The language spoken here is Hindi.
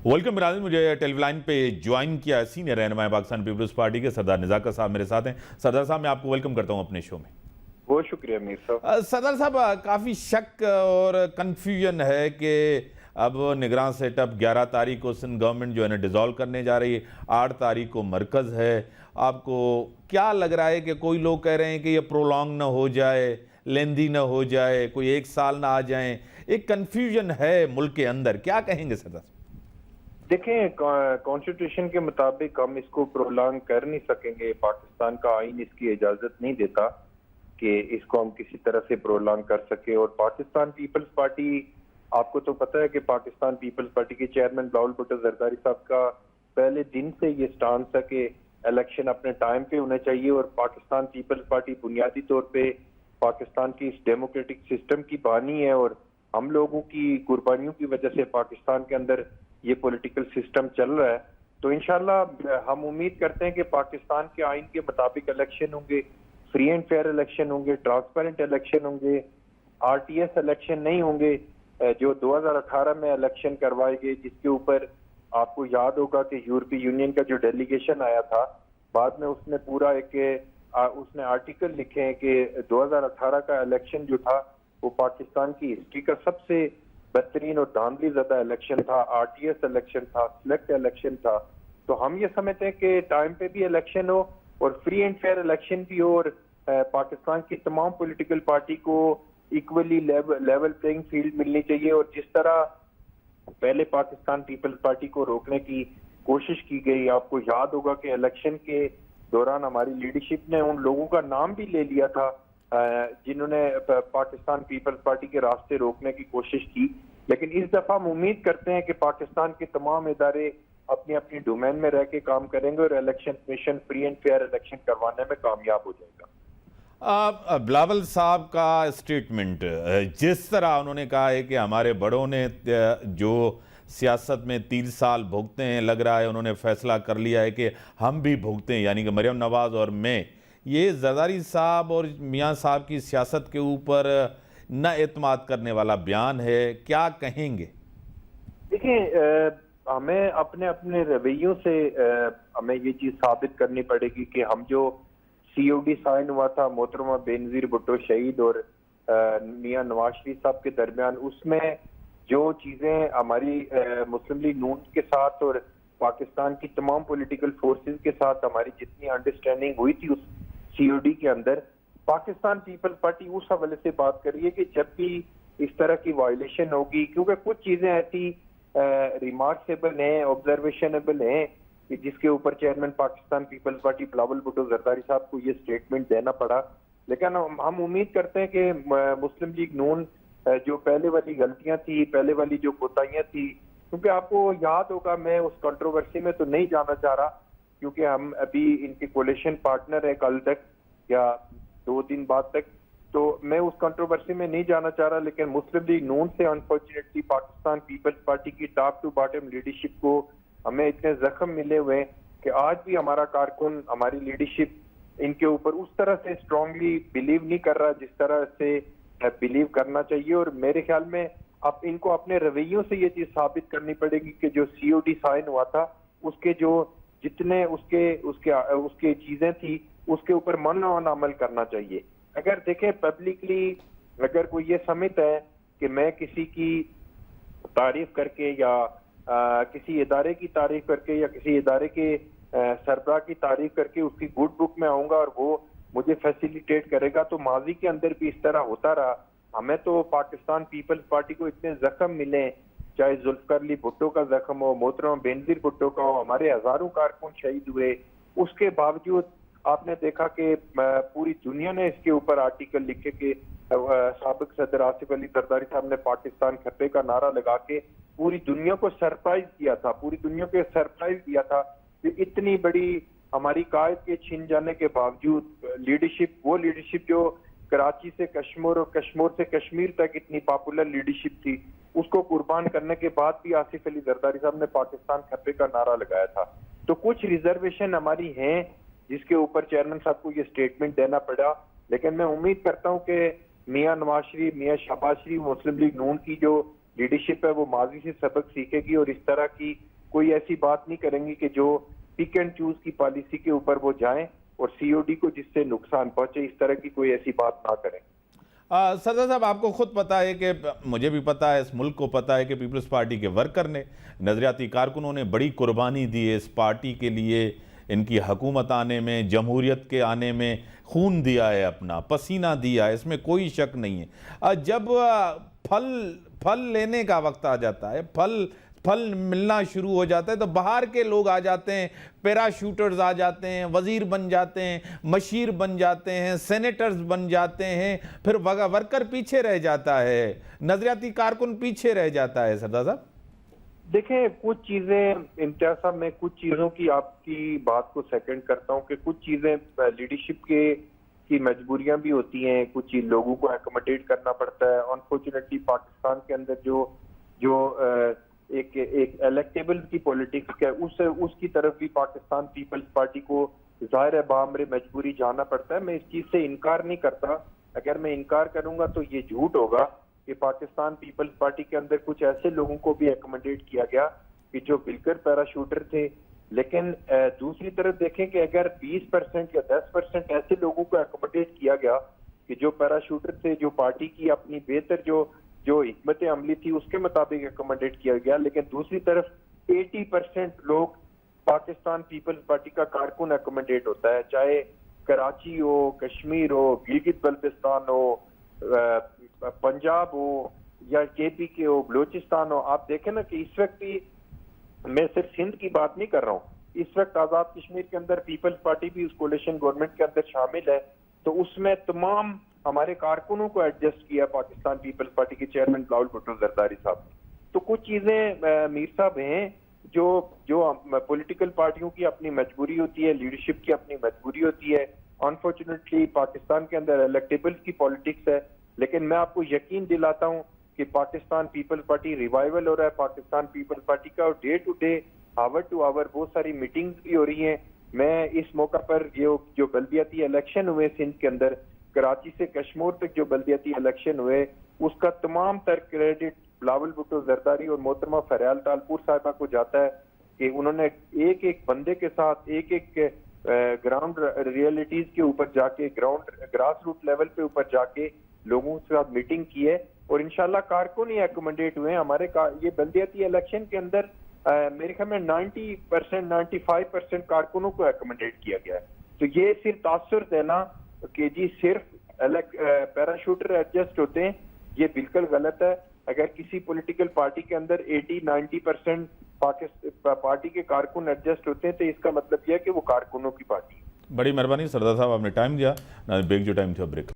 वेलकम बिरादर। मुझे टेलीलाइन पे ज्वाइन किया सीनियर रहनुमा पाकिस्तान पीपल्स पार्टी के सरदार निज़ाकर साहब मेरे साथ हैं। सरदार साहब, मैं आपको वेलकम करता हूं अपने शो में। बहुत शुक्रिया मीर साहब। सरदार साहब, काफ़ी शक और कन्फ्यूजन है कि अब निगरान सेटअप 11 तारीख को सिंध गवर्नमेंट जो है ना डिज़ोल्व करने जा रही है, 8 तारीख को मरकज़ है। आपको क्या लग रहा है कि कोई लोग कह रहे हैं कि ये प्रोलॉन्ग ना हो जाए, लेंदी ना हो जाए, कोई 1 साल ना आ जाए, एक कन्फ्यूजन है मुल्क के अंदर, क्या कहेंगे सरदार? देखें, कॉन्स्टिट्यूशन के मुताबिक हम इसको प्रोलॉन्ग कर नहीं सकेंगे। पाकिस्तान का आइन इसकी इजाजत नहीं देता कि इसको हम किसी तरह से प्रोलॉन्ग कर सके। और पाकिस्तान पीपल्स पार्टी, आपको तो पता है कि पाकिस्तान पीपल्स पार्टी के चेयरमैन बिलावल भुट्टो जरदारी साहब का पहले दिन से ये स्टांस है कि इलेक्शन अपने टाइम पे होने चाहिए। और पाकिस्तान पीपल्स पार्टी बुनियादी तौर पे पाकिस्तान की इस डेमोक्रेटिक सिस्टम की बानी है और हम लोगों की कुर्बानियों की वजह से पाकिस्तान के अंदर ये पॉलिटिकल सिस्टम चल रहा है। तो इंशाल्लाह हम उम्मीद करते हैं कि पाकिस्तान के आइन के मुताबिक इलेक्शन होंगे, फ्री एंड फेयर इलेक्शन होंगे, ट्रांसपेरेंट इलेक्शन होंगे, आरटीएस इलेक्शन नहीं होंगे जो 2018 में इलेक्शन करवाए गए, जिसके ऊपर आपको याद होगा कि यूरोपीय यूनियन का जो डेलीगेशन आया था, बाद में उसने पूरा उसने आर्टिकल लिखे हैं कि 2018 का इलेक्शन जो था वो पाकिस्तान की हिस्ट्री का सबसे बेहतरीन और धांधली ज़्यादा इलेक्शन था, आरटीएस इलेक्शन था, सिलेक्ट इलेक्शन था। तो हम ये समझते हैं कि टाइम पे भी इलेक्शन हो और फ्री एंड फेयर इलेक्शन भी हो और पाकिस्तान की तमाम पॉलिटिकल पार्टी को इक्वली लेवल प्लेइंग फील्ड मिलनी चाहिए। और जिस तरह पहले पाकिस्तान पीपल्स पार्टी को रोकने की कोशिश की गई, आपको याद होगा कि इलेक्शन के दौरान हमारी लीडरशिप ने उन लोगों का नाम भी ले लिया था जिन्होंने पाकिस्तान पीपल्स पार्टी के रास्ते रोकने की कोशिश की। लेकिन इस दफा हम उम्मीद करते हैं कि पाकिस्तान के तमाम इदारे अपनी अपनी डोमेन में रह के काम करेंगे और election commission free and fair election करवाने में कामयाब हो जाएगा। बिलावल साहब का स्टेटमेंट, जिस तरह उन्होंने कहा है कि हमारे बड़ों ने जो सियासत में 3 साल भुगते हैं, लग रहा है उन्होंने फैसला कर लिया है कि हम भी भुगते हैं, यानी कि मरियम नवाज और मैं। ये जरदारी साहब और मियां साहब की सियासत के ऊपर न एतमाद करने वाला बयान है, क्या कहेंगे? देखिए, हमें अपने अपने रवैयों से हमें ये चीज साबित करनी पड़ेगी कि हम जो सीओडी साइन हुआ था मोहतरमा बेनजीर भुट्टो शहीद और मियां नवाज शरीफ साहब के दरमियान, उसमें जो चीजें हमारी मुस्लिम लीग नून के साथ और पाकिस्तान की तमाम पॉलिटिकल फोर्सेस के साथ हमारी जितनी अंडरस्टैंडिंग हुई थी उस सीओडी के अंदर, पाकिस्तान पीपल्स पार्टी उस हवाले से बात कर रही है कि जब भी इस तरह की वायलेशन होगी, क्योंकि कुछ चीजें ऐसी रिमार्केबल हैं, ऑब्जर्वेशनेबल हैं कि जिसके ऊपर chairman Pakistan Peoples Party Bilawal Bhutto Zardari साहब को ये स्टेटमेंट देना पड़ा। लेकिन हम उम्मीद करते हैं कि मुस्लिम लीग नून जो पहले वाली गलतियां थी, पहले वाली जो कोताहियां थी, क्योंकि आपको याद होगा, मैं उस कंट्रोवर्सी में तो नहीं जाना चाह रहा क्योंकि हम अभी इनके कोलिशन पार्टनर है, कल तक या 2 दिन बाद तक, तो मैं उस कंट्रोवर्सी में नहीं जाना चाह रहा। लेकिन मुस्लिम लीग नून से अनफॉर्चुनेटली पाकिस्तान पीपल्स पार्टी की टॉप टू बॉटम लीडरशिप को हमें इतने जख्म मिले हुए हैं कि आज भी हमारा कारकुन, हमारी लीडरशिप इनके ऊपर उस तरह से स्ट्रांगली बिलीव नहीं कर रहा जिस तरह से बिलीव करना चाहिए। और मेरे ख्याल में अब इनको अपने रवैयों से ये चीज साबित करनी पड़ेगी कि जो सीओडी साइन हुआ था उसके जो जितने उसके चीजें थी उसके ऊपर मन अमल करना चाहिए। अगर देखें पब्लिकली, अगर कोई ये समझता है कि मैं किसी की तारीफ करके या किसी इदारे की तारीफ करके या किसी इदारे के सरबराह की तारीफ करके उसकी गुड बुक में आऊंगा और वो मुझे फैसिलिटेट करेगा, तो माजी के अंदर भी इस तरह होता रहा। हमें तो पाकिस्तान पीपल्स पार्टी को इतने जख्म मिले, चाहे जुल्फिकार अली भुट्टो का जख्म हो, मोहतरमा बेनजीर भुट्टो का हो, हमारे हजारों कारकुन शहीद हुए, उसके बावजूद आपने देखा कि पूरी दुनिया ने इसके ऊपर आर्टिकल लिखे कि साबिक सदर आसिफ अली जरदारी साहब ने पाकिस्तान खत्ते का नारा लगा के पूरी दुनिया को सरप्राइज किया था, पूरी दुनिया को सरप्राइज दिया था कि इतनी बड़ी हमारी कायद के छिन जाने के बावजूद लीडरशिप, वो लीडरशिप जो कराची से कश्मीर और कश्मीर से कश्मीर तक इतनी पॉपुलर लीडरशिप थी, उसको कुर्बान करने के बाद भी आसिफ अली जरदारी साहब ने पाकिस्तान खत्ते का नारा लगाया था। तो कुछ रिजर्वेशन हमारी हैं जिसके ऊपर चेयरमैन साहब को ये स्टेटमेंट देना पड़ा। लेकिन मैं उम्मीद करता हूं कि मियां नवाज शरीफ, मियां शहबाज शरीफ, मुस्लिम लीग नून की जो लीडरशिप है वो माजी से सबक सीखेगी और इस तरह की कोई ऐसी बात नहीं करेंगे कि जो पिक एंड चूज की पॉलिसी के ऊपर वो जाएं और सीओडी को जिससे नुकसान पहुंचे, इस तरह की कोई ऐसी बात ना करें। सरदार साहब, आपको खुद पता है कि मुझे भी पता है, इस मुल्क को पता है कि पीपल्स पार्टी के वर्कर ने, नजरियाती कारकुनों ने बड़ी कुर्बानी दी है इस पार्टी के लिए, इनकी हुकूमत आने में, जमहूरियत के आने में खून दिया है, अपना पसीना दिया है, इसमें कोई शक नहीं है। जब फल लेने का वक्त आ जाता है, फल मिलना शुरू हो जाता है, तो बाहर के लोग आ जाते हैं, पैराशूटर्स आ जाते हैं, वजीर बन जाते हैं, मशीर बन जाते हैं, सेनेटर्स बन जाते हैं, फिर वर्कर पीछे रह जाता है, नजरियाती कारकुन पीछे रह जाता है। सरदार साहब देखें, कुछ चीजें इम्तियाज साहब, मैं कुछ चीजों की आपकी बात को सेकंड करता हूं कि कुछ चीजें लीडरशिप की मजबूरियां भी होती हैं, कुछ लोगों को एकोमोडेट करना पड़ता है। अनफॉर्चुनेटली पाकिस्तान के अंदर जो एक इलेक्टेबल की पॉलिटिक्स है, उसकी तरफ भी पाकिस्तान पीपल्स पार्टी को जाहिर है बामरे मजबूरी जाना पड़ता है। मैं इस चीज से इनकार नहीं करता, अगर मैं इनकार करूंगा तो ये झूठ होगा कि पाकिस्तान पीपल्स पार्टी के अंदर कुछ ऐसे लोगों को भी एकोमोडेट किया गया कि जो बिल्कुल पैराशूटर थे। लेकिन दूसरी तरफ देखें कि अगर 20% या 10% ऐसे लोगों को एकोमोडेट किया गया कि जो पैराशूटर थे, जो पार्टी की अपनी बेहतर जो हिकमत अमली थी उसके मुताबिक एकोमोडेट किया गया, लेकिन दूसरी तरफ 80% लोग पाकिस्तान पीपल्स पार्टी का कारकुन एकोमोडेट होता है, चाहे कराची हो, कश्मीर हो, गिलगित बल्तिस्तान हो, पंजाब हो या केपी के हो, बलोचिस्तान हो। आप देखें ना कि इस वक्त भी, मैं सिर्फ सिंध की बात नहीं कर रहा हूँ, इस वक्त आजाद कश्मीर के अंदर पीपल्स पार्टी भी उस कोलिशन गवर्नमेंट के अंदर शामिल है, तो उसमें तमाम हमारे कारकुनों को एडजस्ट किया पाकिस्तान पीपल्स पार्टी के चेयरमैन बिलावल भुट्टो जरदारी साहब ने। तो कुछ चीजें मीर साहब हैं जो पॉलिटिकल पार्टियों की अपनी मजबूरी होती है, लीडरशिप की अपनी मजबूरी होती है। अनफॉर्चुनेटली पाकिस्तान के अंदर इलेक्टेबल्स की पॉलिटिक्स है, लेकिन मैं आपको यकीन दिलाता हूं कि पाकिस्तान पीपल्स पार्टी रिवाइवल हो रहा है पाकिस्तान पीपल्स पार्टी का, और day to day, hour to hour बहुत सारी मीटिंग्स भी हो रही हैं। मैं इस मौका पर जो बल्दियाती इलेक्शन हुए सिंध के अंदर, कराची से कश्मीर तक जो बल्दियाती इलेक्शन हुए, उसका तमाम तर क्रेडिट बिलावल भुट्टो जरदारी और मोहतरमा फरियाल तालपुर साहिबा को जाता है कि उन्होंने एक एक बंदे के साथ एक एक ग्राउंड रियलिटीज के ऊपर जाके, ग्रास रूट लेवल पे ऊपर जाके लोगों के साथ मीटिंग की है, और इंशाल्लाह कारकुन ही एकोमोडेट हुए हैं हमारे ये बल्दियाती इलेक्शन के अंदर। मेरे ख्याल में 90% 95% कारकुनों को एकोमोडेट किया गया है। तो ये सिर्फ तासुर देना कि जी सिर्फ पैराशूटर एडजस्ट होते हैं, ये बिल्कुल गलत है। अगर किसी पॉलिटिकल पार्टी के अंदर 80-90% पार्टी के कारकुन एडजस्ट होते हैं, तो इसका मतलब यह है कि वो कारकुनों की पार्टी है। बड़ी मेहरबानी सरदार साहब, आपने टाइम दिया ना, ब्रेक जो टाइम था ब्रेक।